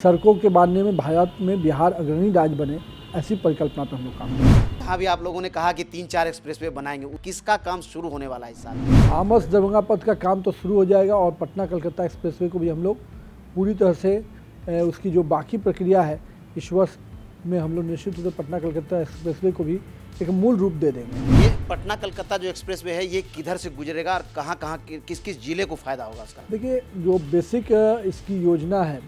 सड़कों के बनने में भारत में बिहार अग्रणी राज्य बने, ऐसी परिकल्पना पर हम लोग काम कर रहे हैं। हाँ भी आप लोगों ने कहा कि 3-4 एक्सप्रेसवे बनाएंगे, किसका काम शुरू होने वाला है इस साल? आमस दरभंगा पथ का काम तो शुरू हो जाएगा और पटना कलकत्ता एक्सप्रेसवे को भी हम लोग पूरी तरह से उसकी जो बाकी प्रक्रिया है इस वर्ष में हम लोग निश्चित रूप से पटना कलकत्ता एक्सप्रेसवे को भी एक मूल रूप दे देंगे। ये पटना कलकत्ता जो एक्सप्रेसवे है ये किधर से गुजरेगा और कहाँ किस किस जिले को फायदा होगा उसका? देखिए, जो बेसिक इसकी योजना है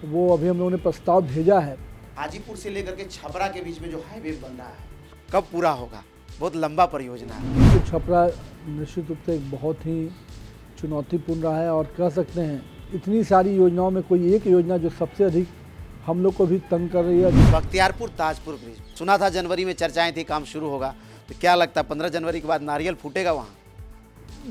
वो अभी हम लोगों ने प्रस्ताव भेजा है। हाजीपुर से लेकर के छपरा के बीच में जो हाईवे बन रहा है कब पूरा होगा? बहुत लंबा परियोजना है। तो छपरा निश्चित रूप से एक बहुत ही चुनौतीपूर्ण रहा है और कह सकते हैं इतनी सारी योजनाओं में कोई एक योजना जो सबसे अधिक हम लोग को भी तंग कर रही है। बख्तियारपुर ताजपुर ब्रिज सुना था जनवरी में चर्चाएं थी, काम शुरू होगा, तो क्या लगता है 15 जनवरी के बाद नारियल फूटेगा वहाँ?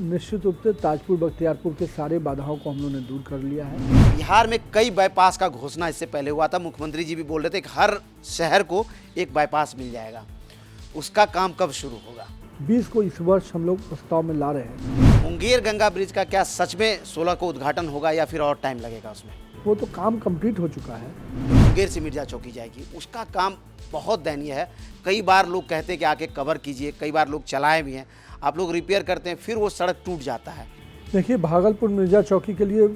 निश्चित रूप से ताजपुर बख्तियारपुर के सारे बाधाओं को हम लोगों ने दूर कर लिया है। बिहार में कई बाईपास का घोषणा इससे पहले हुआ था, मुख्यमंत्री जी भी बोल रहे थे कि हर शहर को एक बाईपास मिल जाएगा, उसका काम कब शुरू होगा? 20 को इस वर्ष हम लोग प्रस्ताव में ला रहे हैं। मुंगेर गंगा ब्रिज का क्या सच में 16 को उद्घाटन होगा या फिर और टाइम लगेगा उसमें? वो तो काम कंप्लीट हो चुका है। मुंगेर से मिर्जा चौकी जाएगी, उसका काम बहुत दयनीय है। कई बार लोग कहते हैं कि आके कवर कीजिए, कई बार लोग चलाए भी हैं, आप लोग रिपेयर करते हैं, फिर वो सड़क टूट जाता है। देखिए, भागलपुर मिर्जा चौकी के लिए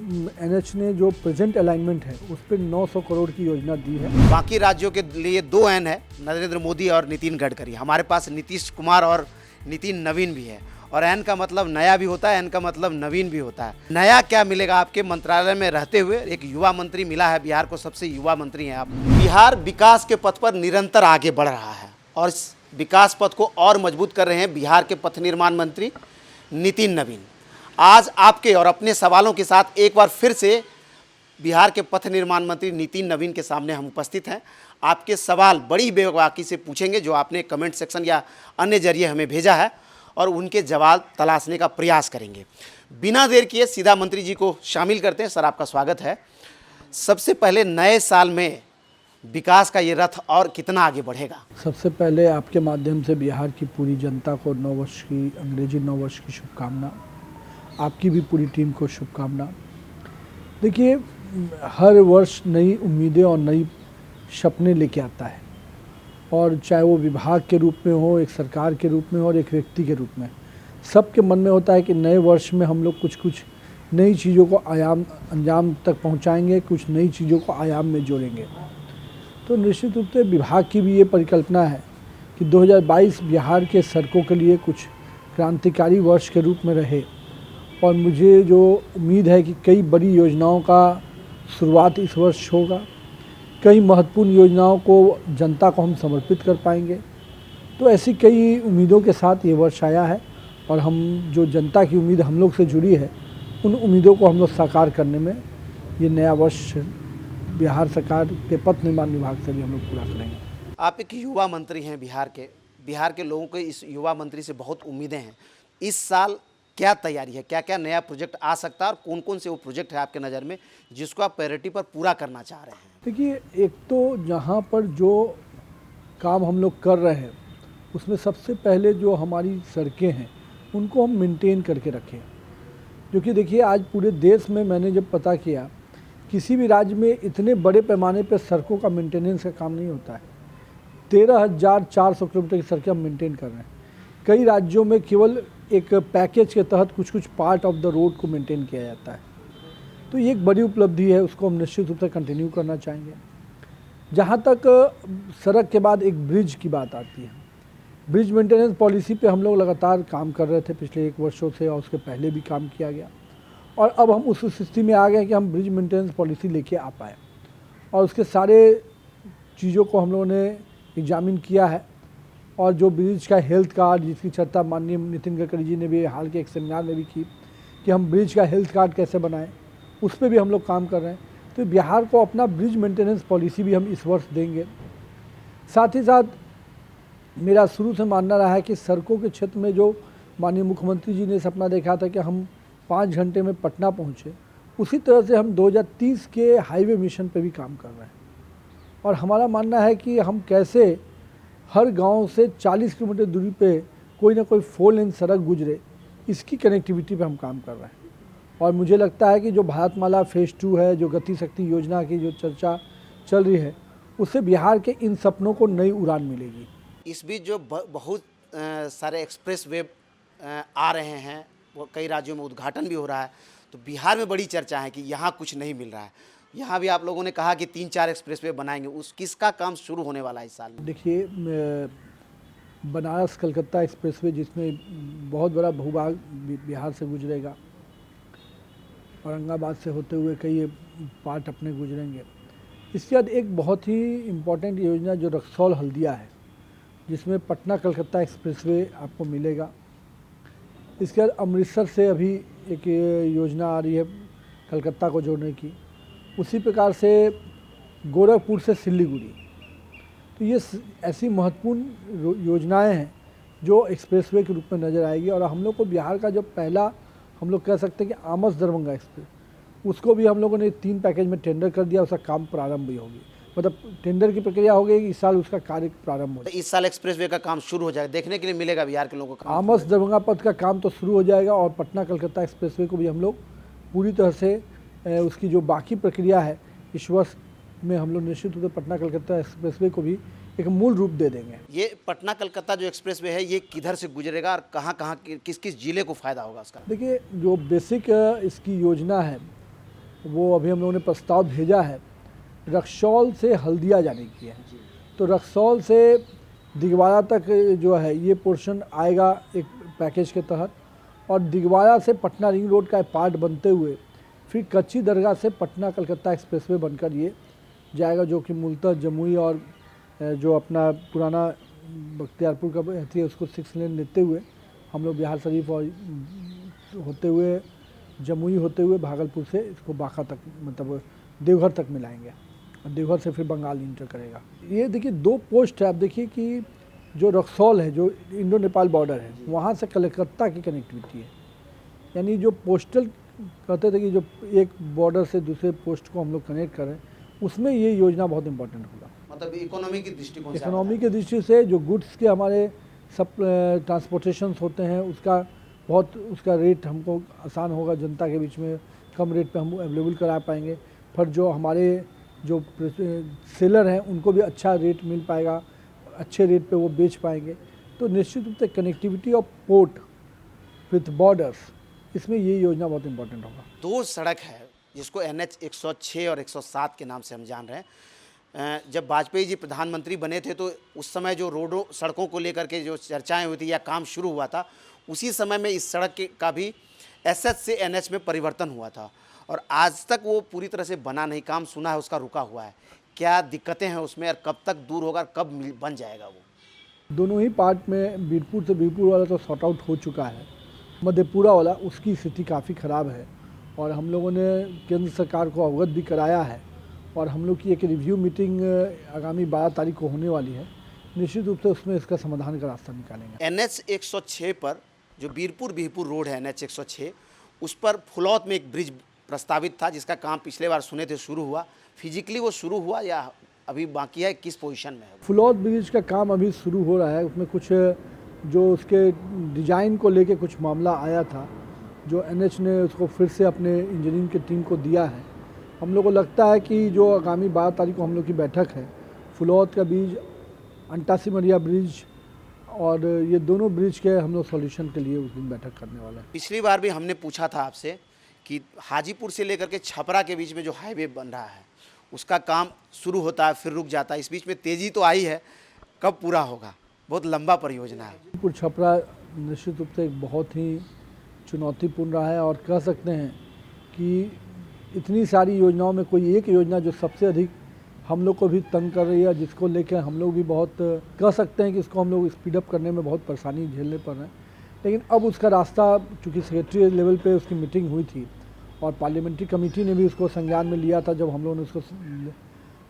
NH ने जो प्रेजेंट अलाइनमेंट है उस पर 900 करोड़ की योजना दी है। बाकी राज्यों के लिए 2 N है, नरेंद्र मोदी और नितिन गडकरी। हमारे पास नीतीश कुमार और नितिन नवीन भी है, और N का मतलब नया भी होता है, N का मतलब नवीन भी होता है। नया क्या मिलेगा आपके मंत्रालय में रहते हुए? एक युवा मंत्री मिला है, बिहार को सबसे युवा मंत्री हैं आप। बिहार विकास के पथ पर निरंतर आगे बढ़ रहा है और इस विकास पथ को और मजबूत कर रहे हैं बिहार के पथ निर्माण मंत्री नितिन नवीन। आज आपके और अपने सवालों के साथ एक बार फिर से बिहार के पथ निर्माण मंत्री नितिन नवीन के सामने हम उपस्थित हैं। आपके सवाल बड़ी बेबाकी से पूछेंगे जो आपने कमेंट सेक्शन या अन्य जरिए हमें भेजा है, और उनके जवाब तलाशने का प्रयास करेंगे। बिना देर किए सीधा मंत्री जी को शामिल करते हैं। सर, आपका स्वागत है। सबसे पहले नए साल में विकास का ये रथ और कितना आगे बढ़ेगा? सबसे पहले आपके माध्यम से बिहार की पूरी जनता को नववर्ष की, अंग्रेजी नववर्ष की शुभकामना। आपकी भी पूरी टीम को शुभकामना। देखिए, हर वर्ष नई उम्मीदें और नई सपने लेके आता है, और चाहे वो विभाग के रूप में हो, एक सरकार के रूप में हो और एक व्यक्ति के रूप में, सबके मन में होता है कि नए वर्ष में हम लोग कुछ नई चीज़ों को अंजाम तक पहुंचाएंगे, कुछ नई चीज़ों को आयाम में जोड़ेंगे। तो निश्चित रूप से विभाग की भी ये परिकल्पना है कि 2022 बिहार के सड़कों के लिए कुछ क्रांतिकारी वर्ष के रूप में रहे, और मुझे जो उम्मीद है कि कई बड़ी योजनाओं का शुरुआत इस वर्ष होगा। कई महत्वपूर्ण योजनाओं को जनता को हम समर्पित कर पाएंगे। तो ऐसी कई उम्मीदों के साथ ये वर्ष आया है, और हम जो जनता की उम्मीद हम लोग से जुड़ी है उन उम्मीदों को हम लोग साकार करने में ये नया वर्ष बिहार सरकार के पथ निर्माण विभाग से भी हम लोग पूरा करेंगे। आप एक युवा मंत्री हैं बिहार के लोगों को इस युवा मंत्री से बहुत उम्मीदें हैं। इस साल क्या तैयारी है, क्या क्या नया प्रोजेक्ट आ सकता है, और कौन कौन से वो प्रोजेक्ट है आपके नज़र में जिसको आप प्रायोरिटी पर पूरा करना चाह रहे हैं? देखिए, एक तो जहाँ पर जो काम हम लोग कर रहे हैं उसमें सबसे पहले जो हमारी सड़कें हैं उनको हम मेंटेन करके रखें। क्योंकि देखिए, आज पूरे देश में मैंने जब पता किया, किसी भी राज्य में इतने बड़े पैमाने पर सड़कों का मेंटेनेंस का काम नहीं होता है। 13,400 किलोमीटर की सड़कें हम मेंटेन कर रहे हैं। कई राज्यों में केवल एक पैकेज के तहत कुछ पार्ट ऑफ द रोड को मेंटेन किया जाता है। तो ये एक बड़ी उपलब्धि है, उसको हम निश्चित रूप से कंटिन्यू करना चाहेंगे। जहाँ तक सड़क के बाद एक ब्रिज की बात आती है, ब्रिज मेंटेनेंस पॉलिसी पे हम लोग लगातार काम कर रहे थे पिछले 1 वर्षों से, और उसके पहले भी काम किया गया, और अब हम उस स्थिति में आ गए कि हम ब्रिज मेंटेनेंस पॉलिसी लेके आ पाए, और उसके सारे चीज़ों को हम लोगों ने एग्जामिन किया है। और जो ब्रिज का हेल्थ कार्ड, जिसकी चर्चा माननीय नितिन गडकरी जी ने भी हाल के एक सेमिनार में भी की कि हम ब्रिज का हेल्थ कार्ड कैसे बनाएं, उस पर भी हम लोग काम कर रहे हैं। तो बिहार को अपना ब्रिज मेंटेनेंस पॉलिसी भी हम इस वर्ष देंगे। साथ ही साथ मेरा शुरू से मानना रहा है कि सड़कों के क्षेत्र में जो माननीय मुख्यमंत्री जी ने सपना देखा था कि हम 5 घंटे में पटना पहुँचे, उसी तरह से हम 2030 के हाईवे मिशन पर भी काम कर रहे हैं। और हमारा मानना है कि हम कैसे हर गांव से 40 किलोमीटर दूरी पे कोई ना कोई 4 लेन सड़क गुजरे, इसकी कनेक्टिविटी पे हम काम कर रहे हैं। और मुझे लगता है कि जो भारतमाला फेज़ 2 है, जो गति शक्ति योजना की जो चर्चा चल रही है, उससे बिहार के इन सपनों को नई उड़ान मिलेगी। इस बीच जो बहुत सारे एक्सप्रेस वे आ रहे हैं, वो कई राज्यों में उद्घाटन भी हो रहा है, तो बिहार में बड़ी चर्चा है कि यहाँ कुछ नहीं मिल रहा है। यहाँ भी आप लोगों ने कहा कि 3-4 एक्सप्रेस वे बनाएंगे, उस किसका काम शुरू होने वाला है इस साल में? देखिए, बनारस कलकत्ता एक्सप्रेसवे जिसमें बहुत बड़ा भूभाग बिहार से गुजरेगा, औरंगाबाद से होते हुए कई पार्ट अपने गुजरेंगे। इसके बाद एक बहुत ही इम्पोर्टेंट योजना जो रक्सौल हल्दिया है, जिसमें पटना कलकत्ता एक्सप्रेसवे आपको मिलेगा। इसके बाद अमृतसर से अभी एक योजना आ रही है कलकत्ता को जोड़ने की। उसी प्रकार से गोरखपुर से सिल्लीगुड़ी। तो ये ऐसी महत्वपूर्ण योजनाएं हैं जो एक्सप्रेसवे के रूप में नज़र आएगी। और हम लोग को बिहार का जो पहला हम लोग कह सकते हैं कि आमस दरभंगा एक्सप्रेस, उसको भी हम लोगों ने 3 पैकेज में टेंडर कर दिया, उसका काम प्रारंभ भी होगी। मतलब टेंडर की प्रक्रिया हो गई, इस साल उसका कार्य प्रारंभ हो तो इस साल एक्सप्रेसवे का काम शुरू हो जाएगा, देखने के लिए मिलेगा बिहार के लोगों को। आमस दरभंगा पथ का काम तो शुरू हो जाएगा और पटना कलकत्ता एक्सप्रेसवे को भी हम लोग पूरी तरह से उसकी जो बाकी प्रक्रिया है इस वर्ष में हम लोग निश्चित रूप से पटना कलकत्ता एक्सप्रेसवे को भी एक मूल रूप दे देंगे। ये पटना कलकत्ता जो एक्सप्रेसवे है, ये किधर से गुजरेगा और कहाँ कहाँ किस किस जिले को फ़ायदा होगा उसका? देखिए, जो बेसिक इसकी योजना है वो अभी हम लोगों ने प्रस्ताव भेजा है, रक्सौल से हल्दिया जाने की है। तो रक्सौल से दिगवाड़ा तक जो है ये पोर्शन आएगा एक पैकेज के तहत, और दिगवाड़ा से पटना रिंग रोड का पार्ट बनते हुए फिर कच्ची दरगाह से पटना कलकत्ता एक्सप्रेसवे बनकर ये जाएगा, जो कि मूलतः जमुई और जो अपना पुराना बख्तियारपुर का है उसको 6 लेन लेते हुए हम लोग बिहार शरीफ और होते हुए जमुई होते हुए भागलपुर से इसको बांका तक मतलब देवघर तक मिलाएंगे, और देवघर से फिर बंगाल इंटर करेगा। ये देखिए 2 पोस्ट है। आप देखिए कि जो रक्सौल है, जो इंडो नेपाल बॉर्डर है, वहाँ से कलकत्ता की कनेक्टिविटी है। यानी जो पोस्टल कहते थे कि जो एक बॉर्डर से दूसरे पोस्ट को हम लोग कनेक्ट करें, उसमें ये योजना बहुत इंपॉर्टेंट होगा। मतलब इकोनॉमी की दृष्टिकोण से, इकोनॉमी के दृष्टि से जो गुड्स के हमारे सब ट्रांसपोर्टेशंस होते हैं उसका रेट हमको आसान होगा, जनता के बीच में कम रेट पे हम अवेलेबल करा पाएंगे। पर जो हमारे जो सेलर हैं उनको भी अच्छा रेट मिल पाएगा, अच्छे रेट पे वो बेच पाएंगे। तो निश्चित रूप से connectivity of port with borders, इसमें ये योजना बहुत इंपॉर्टेंट होगा। 2 सड़क है जिसको NH 106 और 107 के नाम से हम जान रहे हैं। जब वाजपेयी जी प्रधानमंत्री बने थे तो उस समय जो रोडों सड़कों को लेकर के जो चर्चाएं हुई थी या काम शुरू हुआ था, उसी समय में इस सड़क का भी SS से NH में परिवर्तन हुआ था, और आज तक वो पूरी तरह से बना नहीं, काम सुना है उसका रुका हुआ है। क्या दिक्कतें हैं उसमें और कब तक दूर होगा, कब बन जाएगा वो? दोनों ही पार्ट में बीरपुर से बीरपुर वाला तो सॉर्ट आउट हो चुका है, मधेपुरा वाला उसकी स्थिति काफ़ी ख़राब है, और हम लोगों ने केंद्र सरकार को अवगत भी कराया है, और हम लोग की एक रिव्यू मीटिंग आगामी 12 तारीख को होने वाली है। निश्चित रूप से उसमें इसका समाधान का रास्ता निकालेंगे। NH 106 पर जो बीरपुर बिहपुर रोड है NH 106, उस पर फुलौत में एक ब्रिज प्रस्तावित था जिसका काम पिछले बार सुने थे शुरू हुआ। फिजिकली वो शुरू हुआ या अभी बाकी है, किस पोजीशन में है? फुलौत ब्रिज का काम अभी शुरू हो रहा है। उसमें कुछ जो उसके डिजाइन को लेके कुछ मामला आया था, जो NH ने उसको फिर से अपने इंजीनियरिंग की टीम को दिया है। हम लोग को लगता है कि जो आगामी 12 तारीख को हम लोग की बैठक है, फुलौत का ब्रिज, अंटा सिमरिया ब्रिज, और ये दोनों ब्रिज के हम लोग सॉल्यूशन के लिए उस दिन बैठक करने वाले हैं। पिछली बार भी हमने पूछा था आपसे कि हाजीपुर से लेकर के छपरा के बीच में जो हाईवे बन रहा है उसका काम शुरू होता है फिर रुक जाता है, इस बीच में तेज़ी तो आई है, कब पूरा होगा? बहुत लंबा परियोजना है। हाजीपुर छपरा निश्चित रूप से एक बहुत ही चुनौतीपूर्ण रहा है, और कह सकते हैं कि इतनी सारी योजनाओं में कोई एक योजना जो सबसे अधिक हम लोग को भी तंग कर रही है, जिसको लेकर हम लोग भी बहुत कह सकते हैं कि इसको हम लोग स्पीडअप करने में बहुत परेशानी झेलने पड़ रहे हैं। लेकिन अब उसका रास्ता, चूँकि सेक्रेटरी लेवल पे उसकी मीटिंग हुई थी और पार्लियामेंट्री कमेटी ने भी उसको संज्ञान में लिया था जब हम लोगों ने उसको,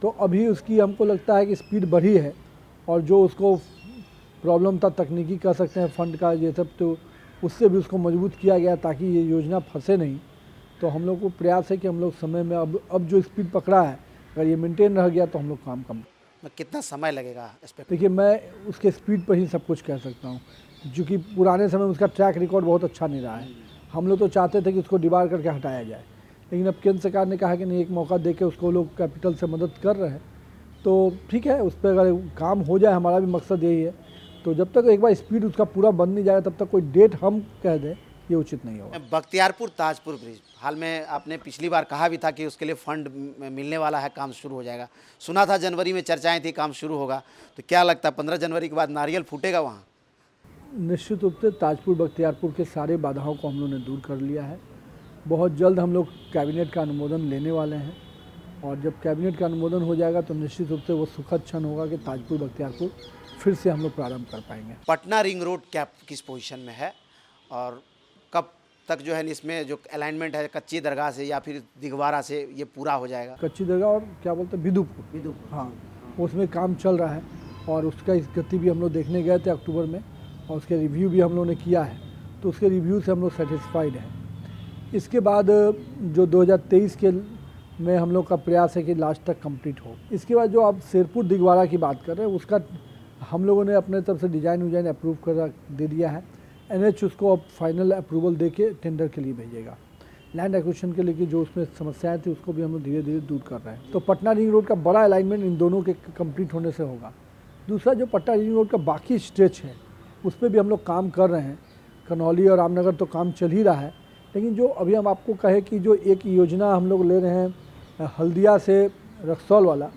तो अभी उसकी हमको लगता है कि स्पीड बढ़ी है, और जो उसको प्रॉब्लम था तकनीकी कह सकते हैं फंड का ये सब, तो उससे भी उसको मजबूत किया गया ताकि ये योजना फंसे नहीं। तो हम लोग को प्रयास है कि हम लोग समय में अब जो स्पीड पकड़ा है, अगर ये मेंटेन रह गया तो हम लोग काम कम। कितना समय लगेगा इस पर? देखिए, मैं उसके स्पीड पर ही सब कुछ कह सकता हूँ, क्योंकि पुराने समय में उसका ट्रैक रिकॉर्ड बहुत अच्छा नहीं रहा है, हम लोग तो चाहते थे कि उसको डिबार करके हटाया जाए, लेकिन अब केंद्र सरकार ने कहा कि नहीं, एक मौका दे के उसको लोग कैपिटल से मदद कर रहे हैं, तो ठीक है, उस पर अगर काम हो जाए, हमारा भी मकसद यही है। तो जब तक एक बार स्पीड उसका पूरा बन नहीं जाएगा, तब तक कोई डेट हम कह दें ये उचित नहीं होगा। बख्तियारपुर ताजपुर ब्रिज, हाल में आपने पिछली बार कहा भी था कि उसके लिए फंड मिलने वाला है, काम शुरू हो जाएगा। सुना था जनवरी में चर्चाएं थी काम शुरू होगा, तो क्या लगता है 15 जनवरी के बाद नारियल फूटेगा वहाँ? निश्चित रूप से ताजपुर बख्तियारपुर के सारे बाधाओं को हम लोगों ने दूर कर लिया है। बहुत जल्द हम लोग कैबिनेट का अनुमोदन लेने वाले हैं, और जब कैबिनेट का अनुमोदन हो जाएगा तो निश्चित रूप से वो सुखद क्षण होगा कि ताजपुर बख्तियारपुर फिर से हम लोग प्रारंभ कर पाएंगे। पटना रिंग रोड क्या किस पोजीशन में है, और कब तक जो है इसमें जो अलाइनमेंट है कच्ची दरगाह से या फिर दिगवारा से ये पूरा हो जाएगा? कच्ची दरगाह और क्या बोलते हैं, बिदुपुर, हाँ, उसमें काम चल रहा है, और उसका इस गति भी हम लोग देखने गए थे अक्टूबर में, और उसके रिव्यू भी हम लोगों ने किया है, तो उसके रिव्यू से हम लोग सेटिस्फाइड हैं। इसके बाद जो 2023 के में हम लोग का प्रयास है कि लास्ट तक कंप्लीट हो। इसके बाद जो आप शेरपुर दिगवारा की बात कर रहे हैं, उसका हम लोगों ने अपने तरफ से डिज़ाइन अप्रूव कर दे दिया है। एनएच उसको अब फाइनल अप्रूवल दे के टेंडर के लिए भेजेगा। लैंड एक्विजिशन के लिए कि जो उसमें समस्याएं थी उसको भी हम लोग धीरे धीरे दूर कर रहे हैं। तो पटना रिंग रोड का बड़ा अलाइनमेंट इन दोनों के कंप्लीट होने से होगा। दूसरा, जो पटना रिंग रोड का बाकी स्ट्रेच है उस पर भी हम लोग काम कर रहे हैं। कनौली और रामनगर तो काम चल ही रहा है, लेकिन जो अभी हम आपको कहे कि जो एक योजना हम लोग ले रहे हैं हल्दिया से रक्सौल वाला,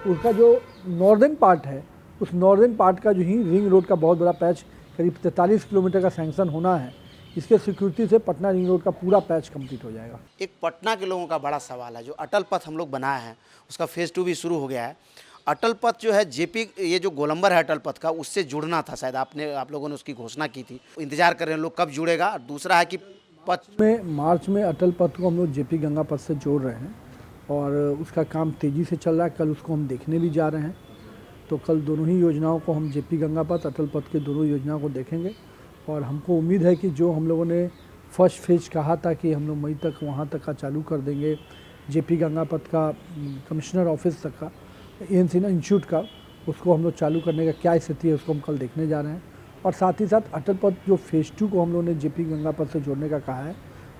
उसका जो नॉर्दर्न पार्ट है, उस नॉर्दर्न पार्ट का जो ही रिंग रोड का बहुत बड़ा पैच करीब 43 किलोमीटर का सैंक्शन होना है। इसके सिक्योरिटी से पटना रिंग रोड का पूरा पैच कंप्लीट हो जाएगा। एक पटना के लोगों का बड़ा सवाल है, जो अटल पथ हम लोग बनाए हैं उसका फेज़ 2 भी शुरू हो गया है। अटल पथ जो है जेपी, ये जो गोलंबर है अटल पथ का, उससे जुड़ना था, शायद आप लोगों ने उसकी घोषणा की थी। इंतजार कर रहे हैं लोग कब जुड़ेगा। दूसरा है कि पथ में मार्च में अटल पथ को हम लोग जेपी गंगा पथ से जोड़ रहे हैं, और उसका काम तेज़ी से चल रहा है। कल उसको हम देखने भी जा रहे हैं, तो कल दोनों ही योजनाओं को हम जेपी गंगा पथ, अटल पथ के दोनों योजनाओं को देखेंगे। और हमको उम्मीद है कि जो हम लोगों ने फर्स्ट फेज कहा था कि हम लोग मई तक वहाँ तक का चालू कर देंगे, जेपी गंगा पथ का कमिश्नर ऑफिस तक का एएनसी इंस्टीट्यूट का, उसको हम लोग चालू करने का क्या स्थिति है उसको हम कल देखने जा रहे हैं। और साथ ही साथ अटल पथ जो फेज़ 2 को हम लोगों ने जेपी गंगा पथ से जोड़ने का कहा है,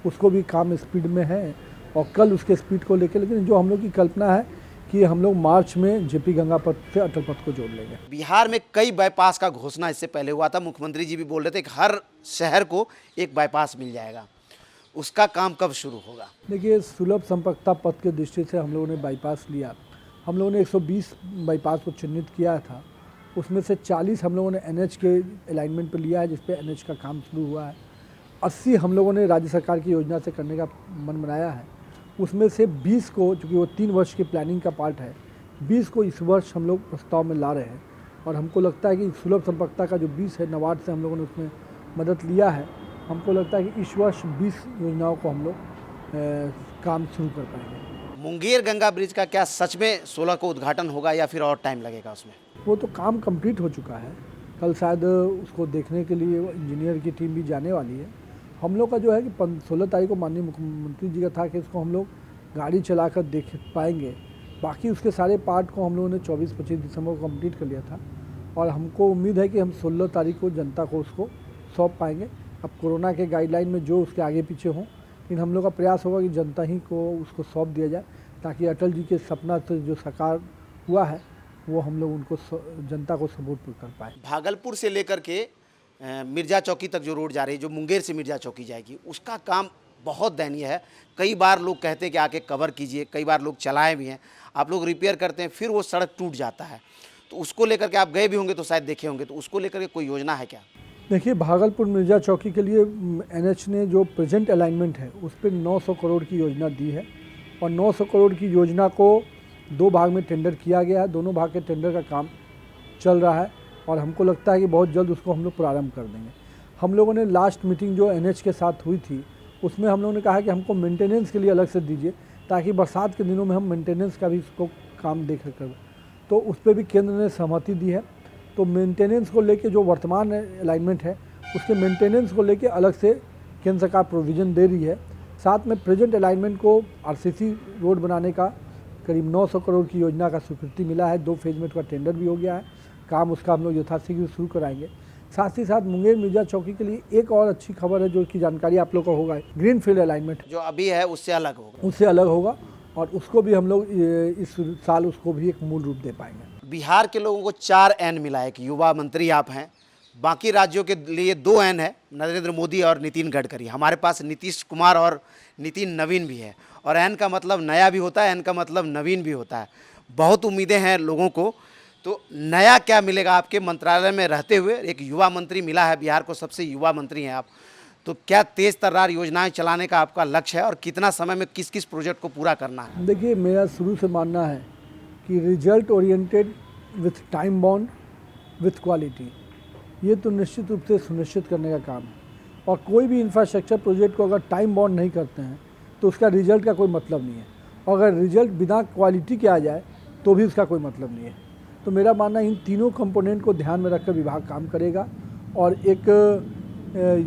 उसको भी काम स्पीड में है, और कल उसके स्पीड को लेकर, लेकिन जो हम लोग की कल्पना है कि हम लोग मार्च में जेपी गंगा पथ से अटल पथ को जोड़ लेंगे। बिहार में कई बाईपास का घोषणा इससे पहले हुआ था। मुख्यमंत्री जी भी बोल रहे थे कि हर शहर को एक बाईपास मिल जाएगा। उसका काम कब शुरू होगा? देखिए, सुलभ संपर्कता पथ के दृष्टि से हम लोगों ने बाईपास लिया। हम लोगों ने 120 बाईपास को चिन्हित किया था, उसमें से 40 हम लोगों ने एनएच के अलाइनमेंट पर लिया है, जिस पे एनएच का काम शुरू हुआ है। 80 हम लोगों ने राज्य सरकार की योजना से करने का मन बनाया है। उसमें से 20 को, चूँकि वो 3 वर्ष की प्लानिंग का पार्ट है, 20 को इस वर्ष हम लोग प्रस्ताव में ला रहे हैं। और हमको लगता है कि सुलभ संपर्कता का जो 20 है, नवाड से हम लोगों ने उसमें मदद लिया है। हमको लगता है कि इस वर्ष 20 योजनाओं को हम लोग काम शुरू कर पाएंगे। मुंगेर गंगा ब्रिज का क्या सच में 16 को उद्घाटन होगा या फिर और टाइम लगेगा उसमें? वो तो काम कंप्लीट हो चुका है। कल शायद उसको देखने के लिए इंजीनियर की टीम भी जाने वाली है। हम लोग का जो है कि 16 तारीख को माननीय मुख्यमंत्री जी का था कि इसको हम लोग गाड़ी चलाकर देख पाएंगे। बाकी उसके सारे पार्ट को हम लोगों ने 24-25 दिसंबर को कंप्लीट कर लिया था, और हमको उम्मीद है कि हम 16 तारीख को जनता को उसको सौंप पाएंगे। अब कोरोना के गाइडलाइन में जो उसके आगे पीछे हों, लेकिन हम लोग का प्रयास होगा कि जनता ही को उसको सौंप दिया जाए, ताकि अटल जी के सपना से जो साकार हुआ है वो हम लोग उनको जनता को सपोर्ट कर पाए। भागलपुर से लेकर के मिर्जा चौकी तक जो रोड जा रही है, जो मुंगेर से मिर्जा चौकी जाएगी, उसका काम बहुत दयनीय है। कई बार लोग कहते हैं कि आके कवर कीजिए, कई बार लोग चलाए भी हैं, आप लोग रिपेयर करते हैं, फिर वो सड़क टूट जाता है। तो उसको लेकर के आप गए भी होंगे तो शायद देखे होंगे, तो उसको लेकर के कोई योजना है क्या? देखिए, भागलपुर मिर्जा चौकी के लिए एनएच ने जो प्रेजेंट अलाइनमेंट है उस पर 900 करोड़ की योजना दी है, और 900 करोड़ की योजना को 2 भाग में टेंडर किया गया है। दोनों भाग के टेंडर का काम चल रहा है, और हमको लगता है कि बहुत जल्द उसको हम लोग प्रारंभ कर देंगे। हम लोगों ने लास्ट मीटिंग जो एनएच के साथ हुई थी, उसमें हम लोगों ने कहा कि हमको मेंटेनेंस के लिए अलग से दीजिए, ताकि बरसात के दिनों में हम मेंटेनेंस का भी उसको काम देख कर, तो उस पर भी केंद्र ने सहमति दी है। तो मेंटेनेंस को लेके जो वर्तमान अलाइनमेंट है उसके मेंटेनेंस को लेके अलग से केंद्र सरकार प्रोविज़न दे रही है। साथ में प्रेजेंट अलाइनमेंट को आरसीसी रोड बनाने का करीब 900 करोड़ की योजना का स्वीकृति मिला है। 2 फेज में उसका टेंडर भी हो गया है। काम उसका हम लोग यथाशीघ्र शुरू कराएंगे। साथ ही साथ मुंगेर मिर्जा चौकी के लिए एक और अच्छी खबर है जो कि जानकारी आप लोग को होगा, ग्रीन फील्ड अलाइनमेंट जो अभी है उससे अलग होगा। उससे अलग होगा और उसको भी हम लोग इस साल उसको भी एक मूल रूप दे पाएंगे। बिहार के लोगों को 4 एन मिला है कि युवा मंत्री आप हैं, बाकी राज्यों के लिए 2 एन है, नरेंद्र मोदी और नितिन गडकरी। हमारे पास नीतीश कुमार और नितिन नवीन भी है, और एन का मतलब नया भी होता है, एन का मतलब नवीन भी होता है। बहुत उम्मीदें हैं लोगों को, तो नया क्या मिलेगा आपके मंत्रालय में रहते हुए? एक युवा मंत्री मिला है, बिहार को सबसे युवा मंत्री हैं आप, तो क्या तेज तर्रार योजनाएं चलाने का आपका लक्ष्य है और कितना समय में किस किस प्रोजेक्ट को पूरा करना है? देखिए, मेरा शुरू से मानना है कि result oriented with time bound with quality, ये तो निश्चित रूप से सुनिश्चित करने का काम है। और कोई भी इंफ्रास्ट्रक्चर प्रोजेक्ट को अगर टाइम बॉन्ड नहीं करते हैं तो उसका रिजल्ट का कोई मतलब नहीं है, और अगर रिजल्ट बिना क्वालिटी के आ जाए तो भी उसका कोई मतलब नहीं है। तो मेरा मानना इन तीनों कंपोनेंट को ध्यान में रखकर विभाग काम करेगा। और एक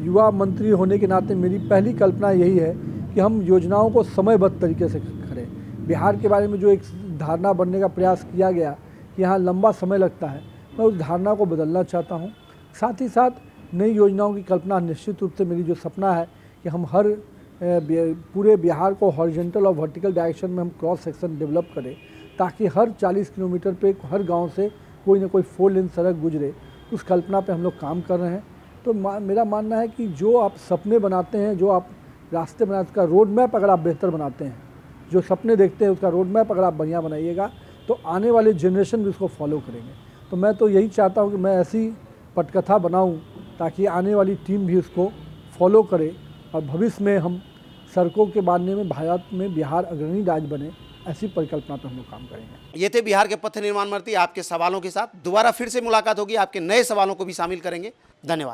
युवा मंत्री होने के नाते मेरी पहली कल्पना यही है कि हम योजनाओं को समयबद्ध तरीके से करें। बिहार के बारे में जो एक धारणा बनने का प्रयास किया गया कि यहाँ लंबा समय लगता है, मैं उस धारणा को बदलना चाहता हूँ। साथ ही साथ नई योजनाओं की कल्पना, निश्चित रूप से मेरी जो सपना है कि हम हर पूरे बिहार को हॉरिजॉन्टल और वर्टिकल डायरेक्शन में हम क्रॉस सेक्शन डेवलप करें, ताकि हर 40 किलोमीटर पे हर गांव से कोई ना कोई 4 लेन सड़क गुजरे। उस कल्पना पे हम लोग काम कर रहे हैं। तो मेरा मानना है कि जो आप सपने बनाते हैं, जो आप रास्ते बनाते हैं, उसका रोड मैप अगर आप बेहतर बनाते हैं, जो सपने देखते हैं उसका रोड मैप अगर आप बढ़िया बनाइएगा, तो आने वाले जनरेशन भी उसको फॉलो करेंगे। तो मैं तो यही चाहता हूँ कि मैं ऐसी पटकथा बनाऊँ ताकि आने वाली टीम भी उसको फॉलो करे और भविष्य में हम सड़कों के बांधने में भारत में बिहार अग्रणी राज्य बने, ऐसी परिकल्पना पर हम लोग काम करेंगे। ये थे बिहार के पथ निर्माण मंत्री आपके सवालों के साथ। दोबारा फिर से मुलाकात होगी, आपके नए सवालों को भी शामिल करेंगे। धन्यवाद।